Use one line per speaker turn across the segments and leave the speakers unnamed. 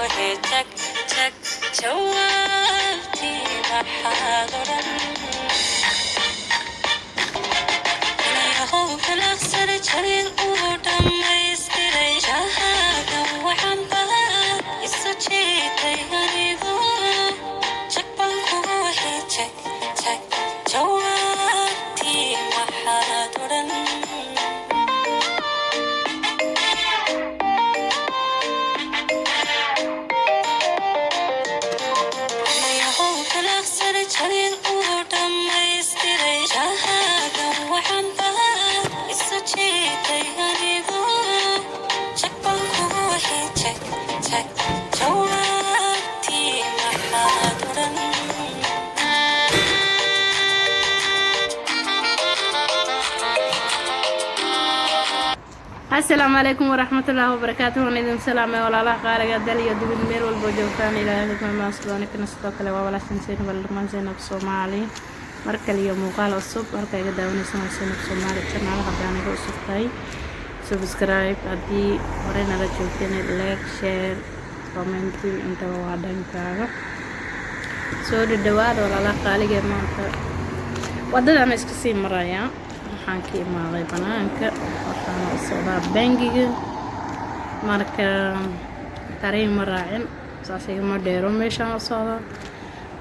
تك تك جوالتي محاضرا أنا هو في الأخسر جريل ودم يستري شهادة وحنبا يسجيتي غريبو تك بانكو تك تك جوالتي محاضرا
السلام عليكم ورحمة الله وبركاته. ونيدم سلامة ولا الله قارق دل يدب المير والبوجوكان إلى هذا ما صدوني كنا صدوك لوا ولا سنسين بالرمان زينب صومالي مركا اليوم وقال الصب مركا يقداوني سنة زينب صومالي كنا على هداني هو صبتاي سبسكرايب أدي ورينا رجوكين لايك شير كومنتي انت وعدان كاغا سود الدواد ولا الله قارق مانتا ودد أنا اسكسي مرايا waxaan ka imaaday banaanka waxaan u socdaa bangiga marka tareen ma raacin saas igama dheero meeshaan u socdaa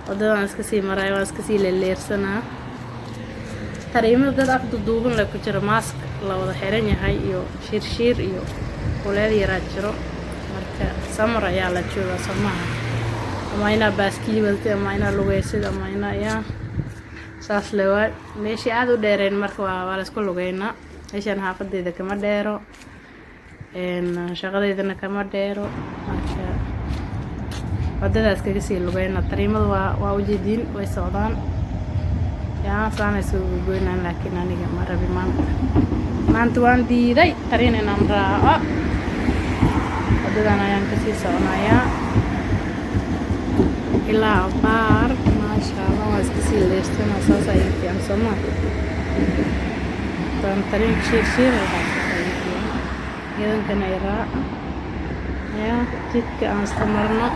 wadadaan iska sii maraay waan iska sii leersanaa tareemada dad afdu duuban la ku jiro maask la wada xiran yahay iyo shirshiir iyo kuleel yaraa jiro marka samar ayaa la joogaa samaha ama inaa baaskiil wadtay ama inaa lugeysid ama inaa yaa saas leewaay meeshii aad u dheereen marka waa la isku lugeynaa meeshaan xaafadeeda kama dheero shaqadeedana kama dheero marka wadadaas kaga sii lugeynaa tariimadu waa ujeediin way socdaan yaa saanay soo goynaan laakiin aniga ma rabi maanta waan diiday tariin inaan raaco wadadan ayaan kasii soconayaa ilaa baar maashaalla waa iska sii leersana saas ayay fiican sooma tarin shiir idankana ay raaca yaa jidka aan iska marno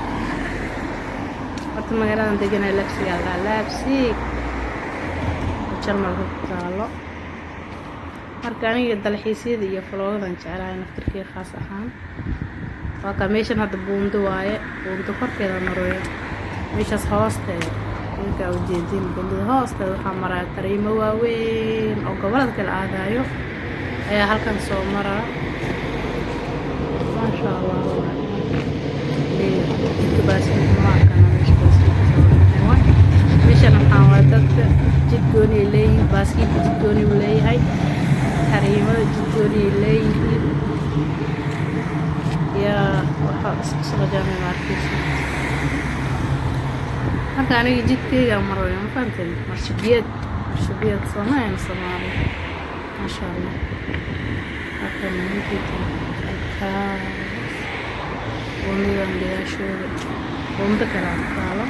horta magaaladan deganay laabsigaa laa laabsi jarmalka ku taalo marka aniga dalxiisyada iyo faloogadan jeclahay naftirkii khaas ahaan waa ka meeshan hadda buundo waaye buundo korkeeda marooyo meeshaas hoosteeda ninka ujeedin buundada hoosteeda waxaa maraya tariimo waaweyn oo gobolada kala aadayo ayaa halkan soo maraa maasha allah meeshan waxaa waa dadka jidgooni ay leeyihiin baaskiilka jidgooni uu leeyahay tariimada jidgooni ay leeyihiin yaa waxaa isku socdaamay markiisa marka aniga jidkayga marwayo ma fahanteen marshibiyad soomaaliya soomaali maasha allah halkan ninkiita halkaas buundadan gadaashooda buundo kale taalo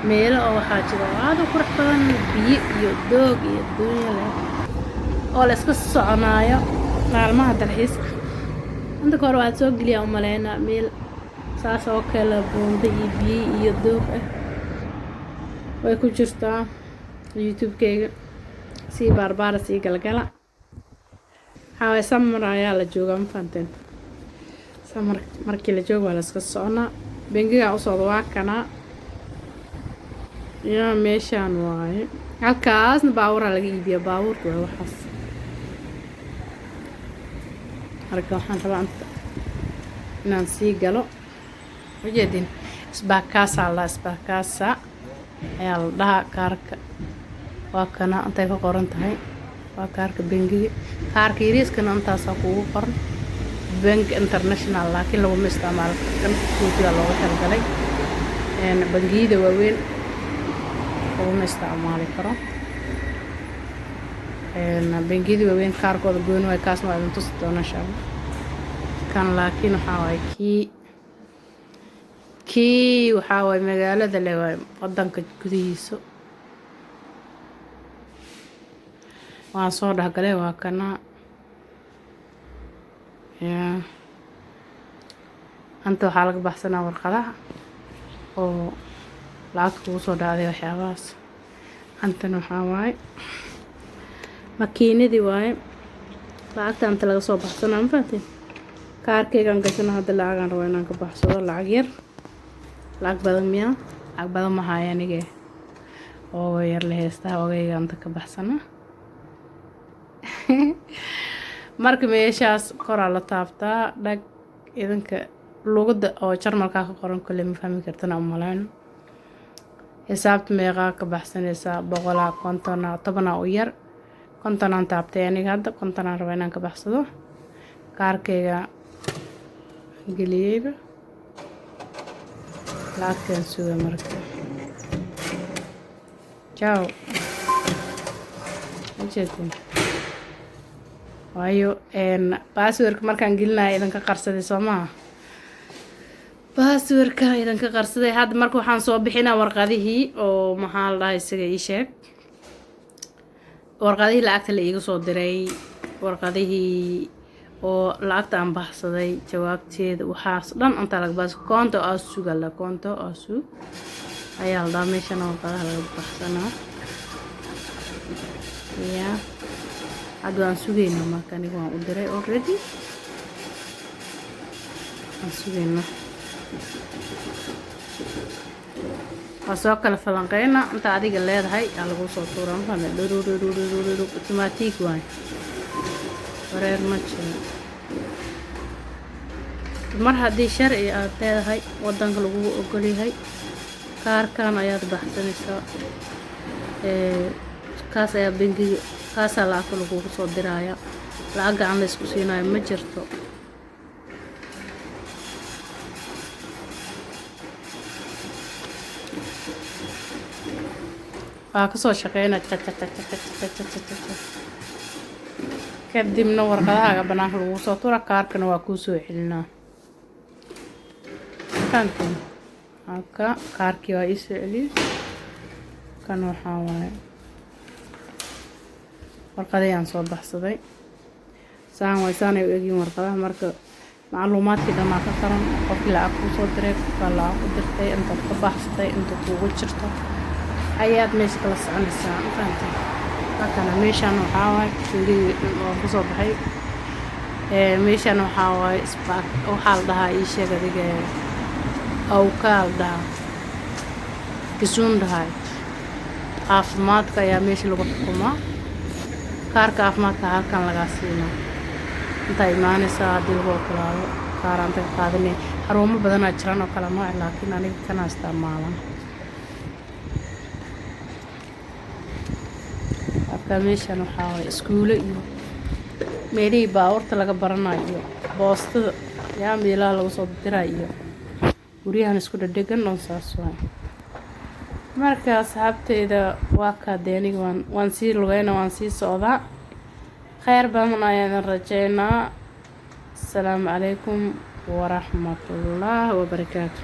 meelo oo waxaa jira oo aad u qurux badan biyo iyo doog iyo dunya leh oo la iska soconaayo maalmaha dalxiiska inta kahor waxaad soo geliyaa u maleynaa meel saas oo kale buundo iyo biyo iyo doog ah way ku jirtaa youtube-kayga sii baarbaara sii galgala waxaa waay samar ayaa la joogaa ma fahanteen samar markii la joogo waa la iska soconaa bengigaa u socda waa kanaa yaa meeshaan waaye halkaasna baabuuraa laga iibiyaa baabuurka waa waxaas marka waxaan rabaa inaan sii galo ujeedin isbaakaasaa la isbaakaasa ayaa la dhahaa kaarka waa kana intay ka qoran tahay waa kaarka bangiga kaarka yariiskana intaasaa kugu qoran bank international laakiin laguma isticmaalo kan guudiga looga talagalay bangiyada waaweyn laguma isticmaali karo bangiyada waaweyn kaarkooda gooni waay kaasna waa idin tusi doona insha allah kan laakiin waxaa waaye kii waxaa waaye magaalada le waaye wadanka gudihiisa waan soo dhexgalay waa kana anta waxaa laga baxsanaa warqadaha oo lacagta kugu soo dhacday waxyaabahaas. Antana waxaa waaye makiinadii waaye lacagta anta laga soo baxsanaa ma fahanteen. kaarkeygaan gashana hadda lacagaan rabo inaan ka baxsado lacag yar. lacag badan miyaa? lacag badan ma haya anige oo yar la heystaa ogayga anta ka baxsana. marka meeshaas koraa la taabtaa dhag idinka luqada oo jarmalka ka qoran kale ma fahmi kartana umaleyn. xisaabta meeqaa ka baxsanaysaa 150 10 u yar 50 aan taabtay aniga hadda 50 aan rabo inaan ka baxsado. kaarkeyga geliyeyba lacagtan suga marka ciao ajeedin waayo passwordka markaan gelinayo idinka qarsaday soo maaha. passwordka idinka qarsaday hadda marka waxaan soo bixinaa warqadihii oo maxaa la dhahay isaga ii sheeg warqadihii lacagta la iiga soo diray warqadihii oo lacagta aan baxsaday jawaabteeda waxaas dhan inta laga baas konto asuga la konto asu ayaa la dhahay meeshan warqadaha laga baxsanaa ya hadda waan sugaynaa marka aniga waan u diray already waan sugaynaa waa soo kala falanqeyna inta adiga leedahay aa lagu soo tuuraa maxaa dhururururururu automatic waay wareer ma jiro. mar haddii sharci aad leedahay wadanka lagu ogol yahay kaarkan ayaad baxsanaysaa kaas ayaa bangiga kaasaa lacagta lagugu soo diraya lacag gacan la isku siinayo ma jirto. waa kasoo shaqeynaa kadibna warqadahaaga banaanka lagu soo tura kaarkana waa kuu soo celinaa. kankan halka kaarkii waa ii soo celiyey kan waxaa waaye warqadayaan soo baxsaday saan way saanay u egyiin warqadaha marka macluumaadkii dhammaa ka qaran qofkii lacag kuu soo diray qofkaa lacag ku dirtay intaad ka baxsatay inta kuugu jirto ayaad meesha kala soconaysaa ma fahantay. halkana meeshaan waxaa waaye waan kusoo baxay meeshaan waxaa waaye isbaak waxaa la dhahaa ii sheeg adiga awkaa la dhahaa kisuun dhahay caafimaadka ayaa meesha lagu xukumaa. kaarka caafimaadka halkan lagaa siinaa intaa imaanaysaa haddii lagu ogolaado kaaraanta ka qaadanaya. xarumo badanaa jiraan oo kala nooc laakiin aniga kana isticmaalan. meeshaan waxaa waaye iskuulo iyo meelihii baabuurta laga baranayo iyo boostada yaa meelaha lagu soo dirayo iyo guryahan isku dhadhegan oo saas waaye. marka asxaabteyda waa kaadee aniga waan sii lugeyna waan sii socdaa. khayr badan ayaan rajeynaa. asalaamu calaykum waraxmatullaahi wabarakaatu.